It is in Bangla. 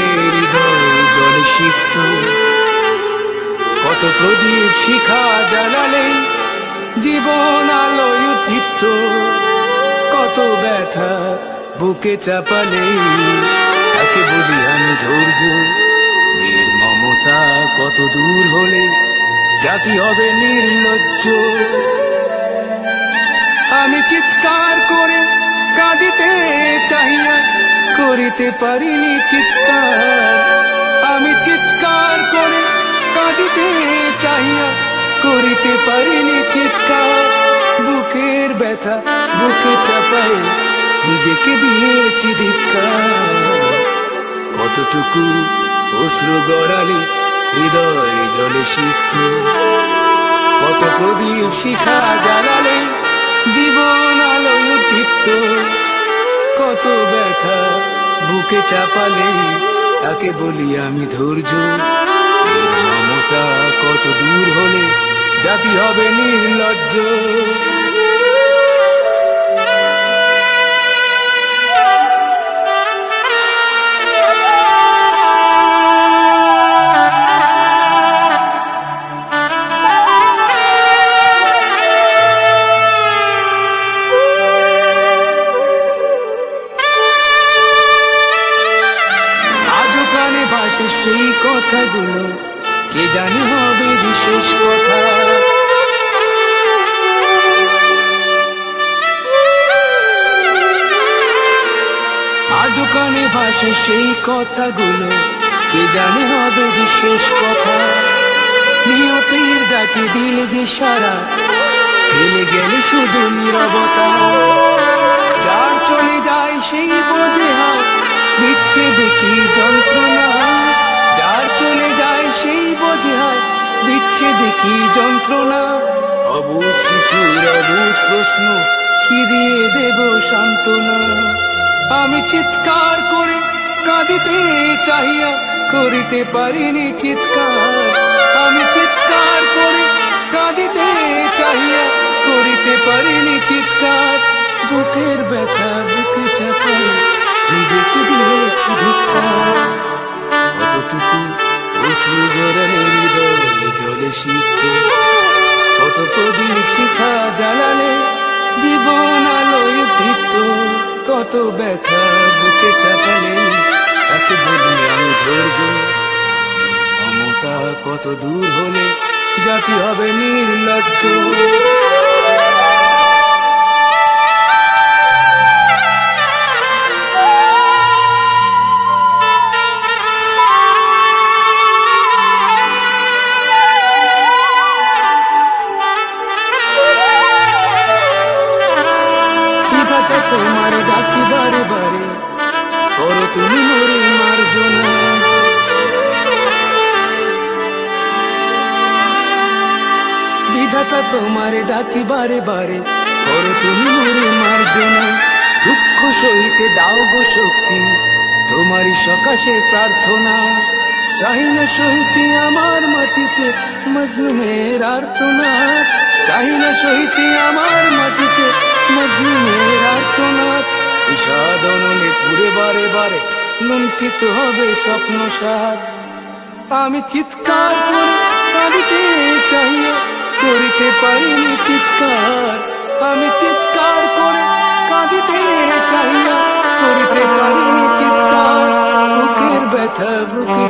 জলে হৃদয় জলে সিক্ত, কত প্রদীপ শিখা জ্বালালে জীবন আলোয় উদ্দীপ্ত, কত ব্যথা বুকে চাপালে তাকে বলি আমি ধৈর্য। নির্মমতা কত দূর হলে জাতি হবে নির্লজ্জ। আমি চিৎকার করে কাঁদিতে চাহিয়া করিতে পারিনি চিৎকার, আমি চিৎকার করে কাঁদিতে চাহিয়া করিতে পারিনি চিৎকার। বুকের ব্যথা বুকে চাপায় নিজেকে দিয়েছি ধিক্কার, কতটুকু অশ্রু গড়ালে হৃদয় জলে সিক্ত, কত প্রদীপ শিখা জ্বালালে জীবন আলোয় উদ্দীপ্ত, কত ব্যথা বুকে চাপালে তাকে বলি আমি ধৈর্য। মমতা কত দূর হলে জাতি হবে নির্লজ্জ। সেই কথাগুলো কে জানি হবে বিশেষ কথা, আজও কানে ভাসে সেই কথাগুলো কে জানি হবে বিশেষ কথা। নিয়তির ডাকে দিলে যে সারা ফেলে গেলে শুধু নীরবতা, যার চলে যায় সেই বোঝে হাত বিচ্ছেদে কি যন্ত্রণা, যার চলে যায় সেই বোঝে হাত বিচ্ছেদে কি যন্ত্রণা। অবুঝ শিশুর অবুঝ প্রশ্ন কি দিয়ে দেব সান্ত্বনা, আমি চিৎকার করে কাঁদিতে চাহিয়া করিতে পারিনি চিৎকার, আমি চিৎকার করে কাঁদিতে চাহিয়া করিতে পারিনি চিৎকার। বুকের ব্যথা বুকে চাপায় নিজেকে দিয়েছি ধিক্কার, কতটুকু অশ্রু গড়ালে হৃদয় জলে সিক্ত, কত প্রদীপ শিখা জ্বালালে জীবন আলোয় উদ্দীপ্ত, কত ব্যথা বুকে চাপালে তাকে বলি আমি ধৈর্য। মমতা কত দূর হলে জাতি হবে নির্লজ্জ। তোমার ডাকি বারে বারে করো তুমি মোরে মার্জনা, বিধাতা তোমার ডাকি বারে বারে করো তুমি মোরে মার্জনা। দুঃখ সইতে দাও গো শক্তি তোমারই সকাশে প্রার্থনা, চাই না সইতে আমার মাটিতে মজলুমের আর্তনা, চাই না সইতে আমার মাটিতে মজলুমের আর্তনাদ। বিষাদ অনলে পুরে বারে বারে লুণ্ঠিত হবে স্বপ্ন সার, আমি চিৎকার করে কাঁদিতে চাহিয়া করিতে পারিনি চিৎকার, আমি চিৎকার করে কাঁদিতে চাহিয়া করিতে পারিনি চিৎকার। বুকের ব্যথা বুকে